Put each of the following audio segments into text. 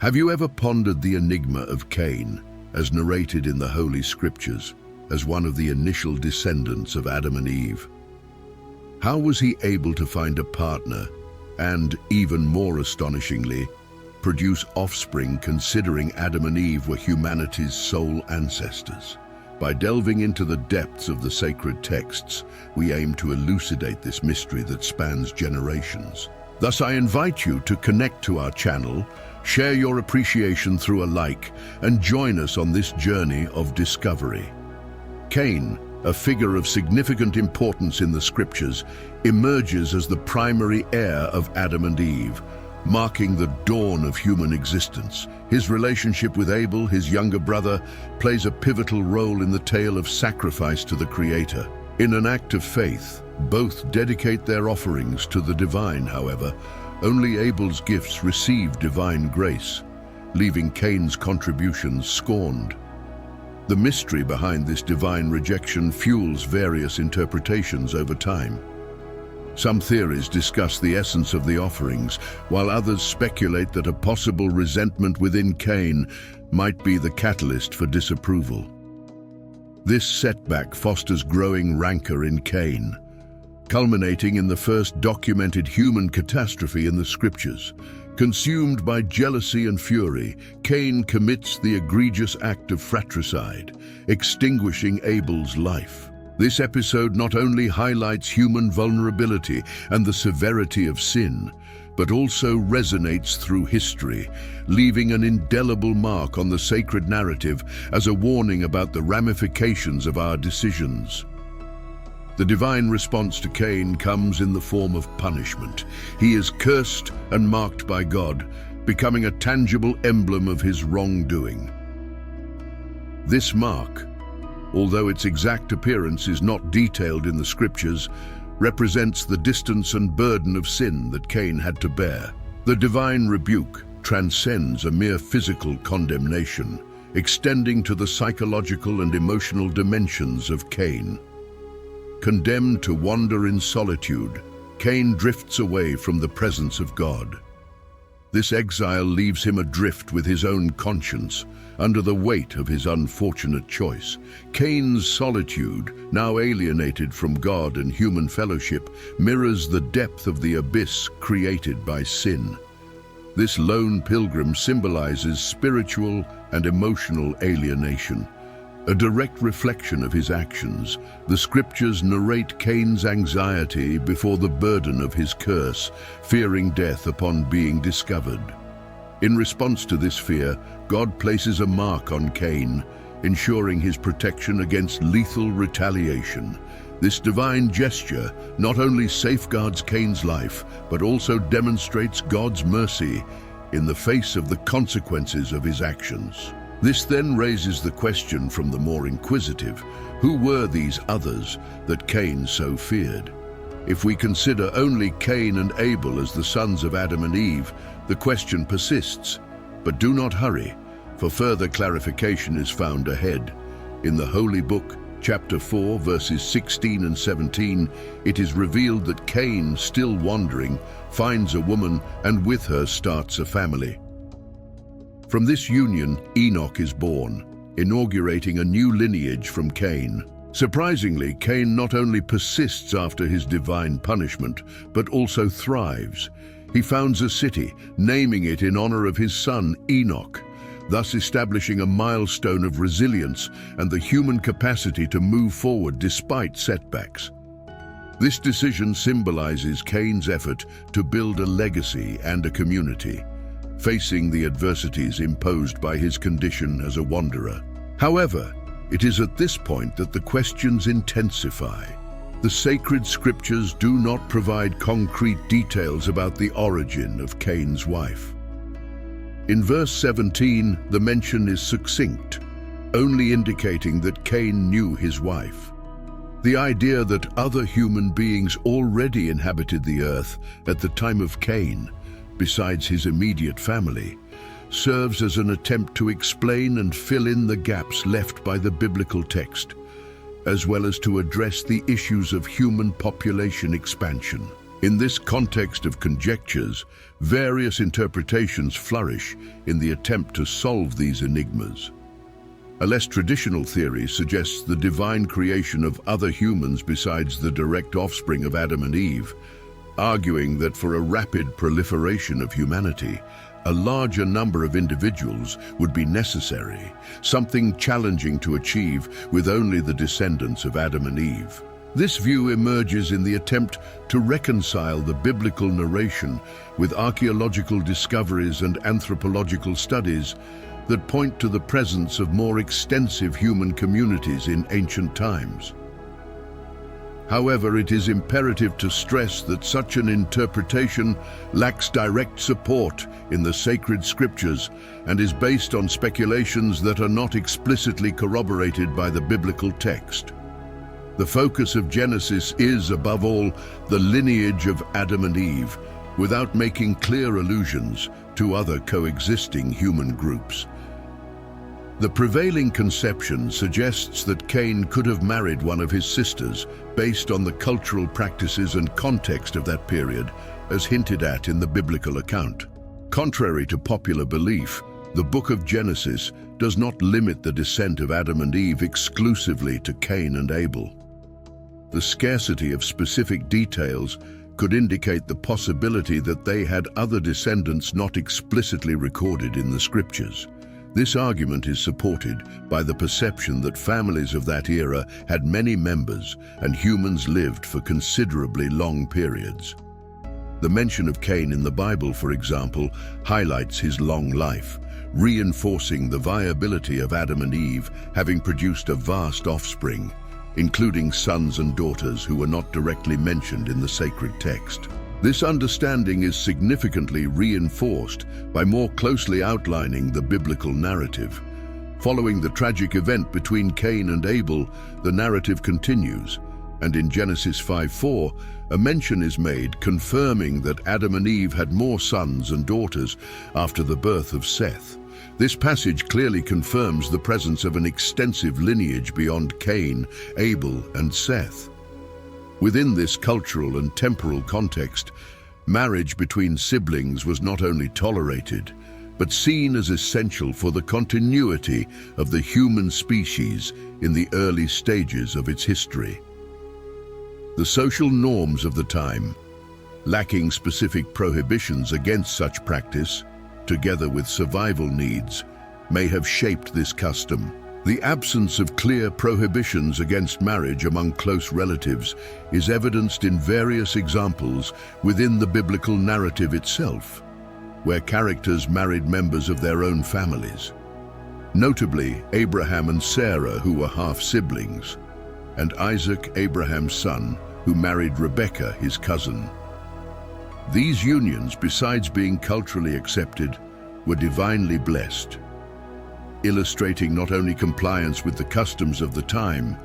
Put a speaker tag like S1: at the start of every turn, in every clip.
S1: Have you ever pondered the enigma of Cain, as narrated in the Holy Scriptures, as one of the initial descendants of Adam and Eve? How was he able to find a partner and, even more astonishingly, produce offspring considering Adam and Eve were humanity's sole ancestors? By delving into the depths of the sacred texts, we aim to elucidate this mystery that spans generations. Thus, I invite you to connect to our channel, share your appreciation through a like, and join us on this journey of discovery. Cain, a figure of significant importance in the Scriptures, emerges as the primary heir of Adam and Eve, marking the dawn of human existence. His relationship with Abel, his younger brother, plays a pivotal role in the tale of sacrifice to the Creator. In an act of faith, both dedicate their offerings to the divine. However, only Abel's gifts receive divine grace, leaving Cain's contributions scorned. The mystery behind this divine rejection fuels various interpretations over time. Some theories discuss the essence of the offerings, while others speculate that a possible resentment within Cain might be the catalyst for disapproval. This setback fosters growing rancor in Cain, culminating in the first documented human catastrophe in the Scriptures. Consumed by jealousy and fury, Cain commits the egregious act of fratricide, extinguishing Abel's life. This episode not only highlights human vulnerability and the severity of sin, but also resonates through history, leaving an indelible mark on the sacred narrative as a warning about the ramifications of our decisions. The divine response to Cain comes in the form of punishment. He is cursed and marked by God, becoming a tangible emblem of his wrongdoing. This mark, although its exact appearance is not detailed in the Scriptures, represents the distance and burden of sin that Cain had to bear. The divine rebuke transcends a mere physical condemnation, extending to the psychological and emotional dimensions of Cain. Condemned to wander in solitude, Cain drifts away from the presence of God. This exile leaves him adrift with his own conscience, under the weight of his unfortunate choice. Cain's solitude, now alienated from God and human fellowship, mirrors the depth of the abyss created by sin. This lone pilgrim symbolizes spiritual and emotional alienation. A direct reflection of his actions, the Scriptures narrate Cain's anxiety before the burden of his curse, fearing death upon being discovered. In response to this fear, God places a mark on Cain, ensuring his protection against lethal retaliation. This divine gesture not only safeguards Cain's life, but also demonstrates God's mercy in the face of the consequences of his actions. This then raises the question from the more inquisitive: who were these others that Cain so feared? If we consider only Cain and Abel as the sons of Adam and Eve, the question persists. But do not hurry, for further clarification is found ahead. In the Holy Book, chapter 4, verses 16 and 17, it is revealed that Cain, still wandering, finds a woman and with her starts a family. From this union, Enoch is born, inaugurating a new lineage from Cain. Surprisingly, Cain not only persists after his divine punishment, but also thrives. He founds a city, naming it in honor of his son, Enoch, thus establishing a milestone of resilience and the human capacity to move forward despite setbacks. This decision symbolizes Cain's effort to build a legacy and a community, facing the adversities imposed by his condition as a wanderer. However, it is at this point that the questions intensify. The sacred Scriptures do not provide concrete details about the origin of Cain's wife. In verse 17, the mention is succinct, only indicating that Cain knew his wife. The idea that other human beings already inhabited the earth at the time of Cain, besides his immediate family, serves as an attempt to explain and fill in the gaps left by the biblical text, as well as to address the issues of human population expansion. In this context of conjectures, various interpretations flourish in the attempt to solve these enigmas. A less traditional theory suggests the divine creation of other humans besides the direct offspring of Adam and Eve, arguing that for a rapid proliferation of humanity, a larger number of individuals would be necessary, something challenging to achieve with only the descendants of Adam and Eve. This view emerges in the attempt to reconcile the biblical narration with archaeological discoveries and anthropological studies that point to the presence of more extensive human communities in ancient times. However, it is imperative to stress that such an interpretation lacks direct support in the sacred scriptures and is based on speculations that are not explicitly corroborated by the biblical text. The focus of Genesis is, above all, the lineage of Adam and Eve, without making clear allusions to other coexisting human groups. The prevailing conception suggests that Cain could have married one of his sisters based on the cultural practices and context of that period, as hinted at in the biblical account. Contrary to popular belief, the book of Genesis does not limit the descent of Adam and Eve exclusively to Cain and Abel. The scarcity of specific details could indicate the possibility that they had other descendants not explicitly recorded in the scriptures. This argument is supported by the perception that families of that era had many members and humans lived for considerably long periods. The mention of Cain in the Bible, for example, highlights his long life, reinforcing the viability of Adam and Eve having produced a vast offspring, including sons and daughters who were not directly mentioned in the sacred text. This understanding is significantly reinforced by more closely outlining the biblical narrative. Following the tragic event between Cain and Abel, the narrative continues, and in Genesis 5:4, a mention is made confirming that Adam and Eve had more sons and daughters after the birth of Seth. This passage clearly confirms the presence of an extensive lineage beyond Cain, Abel, and Seth. Within this cultural and temporal context, marriage between siblings was not only tolerated, but seen as essential for the continuity of the human species in the early stages of its history. The social norms of the time, lacking specific prohibitions against such practice, together with survival needs, may have shaped this custom. The absence of clear prohibitions against marriage among close relatives is evidenced in various examples within the biblical narrative itself, where characters married members of their own families. Notably, Abraham and Sarah, who were half-siblings, and Isaac, Abraham's son, who married Rebekah, his cousin. These unions, besides being culturally accepted, were divinely blessed, illustrating not only compliance with the customs of the time,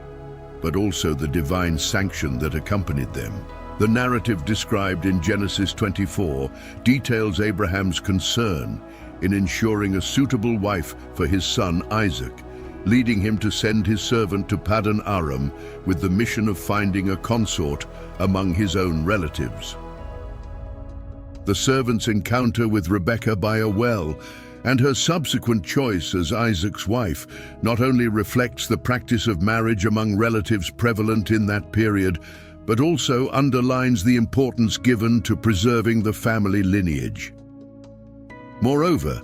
S1: but also the divine sanction that accompanied them. The narrative described in Genesis 24 details Abraham's concern in ensuring a suitable wife for his son Isaac, leading him to send his servant to Paddan Aram with the mission of finding a consort among his own relatives. The servant's encounter with Rebekah by a well and her subsequent choice as Isaac's wife not only reflects the practice of marriage among relatives prevalent in that period, but also underlines the importance given to preserving the family lineage. Moreover,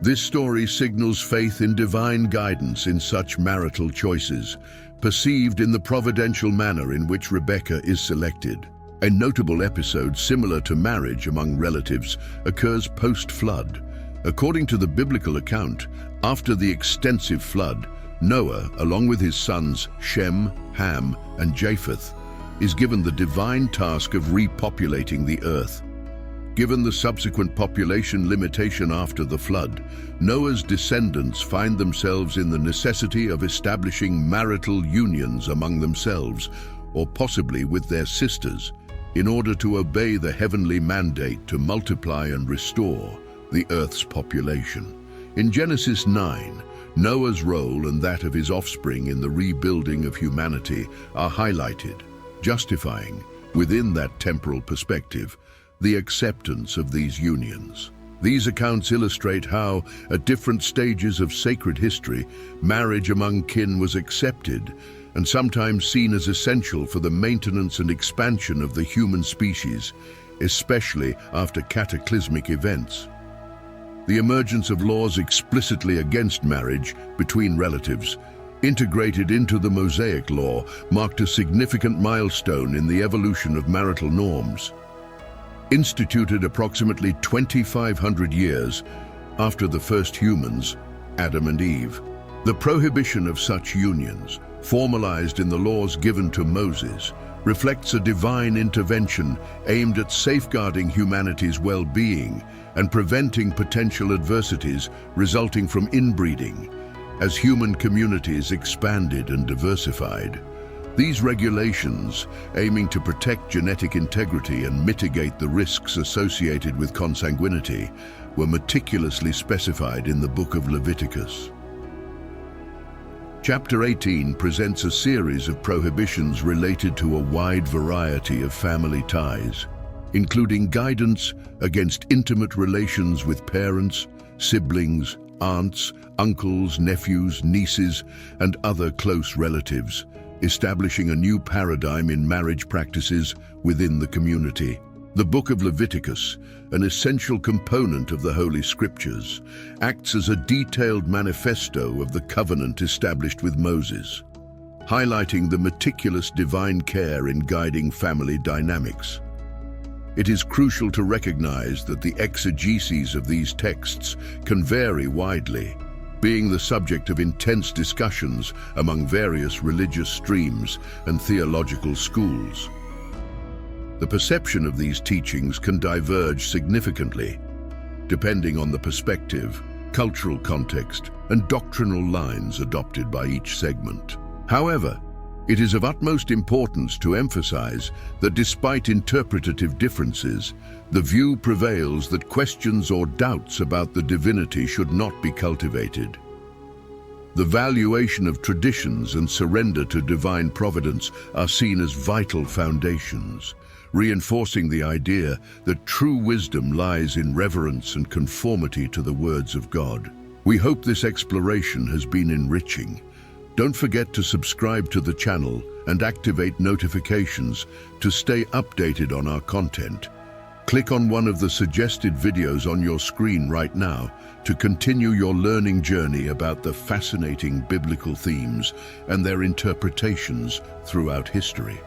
S1: this story signals faith in divine guidance in such marital choices, perceived in the providential manner in which Rebekah is selected. A notable episode similar to marriage among relatives occurs post-flood. According to the biblical account, after the extensive flood, Noah, along with his sons Shem, Ham, and Japheth, is given the divine task of repopulating the earth. Given the subsequent population limitation after the flood, Noah's descendants find themselves in the necessity of establishing marital unions among themselves, or possibly with their sisters, in order to obey the heavenly mandate to multiply and restore the earth's population. In Genesis 9, Noah's role and that of his offspring in the rebuilding of humanity are highlighted, justifying within that temporal perspective, the acceptance of these unions. These accounts illustrate how, at different stages of sacred history, marriage among kin was accepted and sometimes seen as essential for the maintenance and expansion of the human species, especially after cataclysmic events. The emergence of laws explicitly against marriage between relatives, integrated into the Mosaic law, marked a significant milestone in the evolution of marital norms. Instituted approximately 2,500 years after the first humans, Adam and Eve. The prohibition of such unions, formalized in the laws given to Moses, reflects a divine intervention aimed at safeguarding humanity's well-being and preventing potential adversities resulting from inbreeding. As human communities expanded and diversified, these regulations, aiming to protect genetic integrity and mitigate the risks associated with consanguinity, were meticulously specified in the Book of Leviticus. Chapter 18 presents a series of prohibitions related to a wide variety of family ties, including guidance against intimate relations with parents, siblings, aunts, uncles, nephews, nieces, and other close relatives, establishing a new paradigm in marriage practices within the community. The Book of Leviticus, an essential component of the Holy Scriptures, acts as a detailed manifesto of the covenant established with Moses, highlighting the meticulous divine care in guiding family dynamics. It is crucial to recognize that the exegeses of these texts can vary widely, being the subject of intense discussions among various religious streams and theological schools. The perception of these teachings can diverge significantly, depending on the perspective, cultural context, and doctrinal lines adopted by each segment. However, it is of utmost importance to emphasize that despite interpretative differences, the view prevails that questions or doubts about the divinity should not be cultivated. The valuation of traditions and surrender to divine providence are seen as vital foundations, reinforcing the idea that true wisdom lies in reverence and conformity to the words of God. We hope this exploration has been enriching. Don't forget to subscribe to the channel and activate notifications to stay updated on our content. Click on one of the suggested videos on your screen right now to continue your learning journey about the fascinating biblical themes and their interpretations throughout history.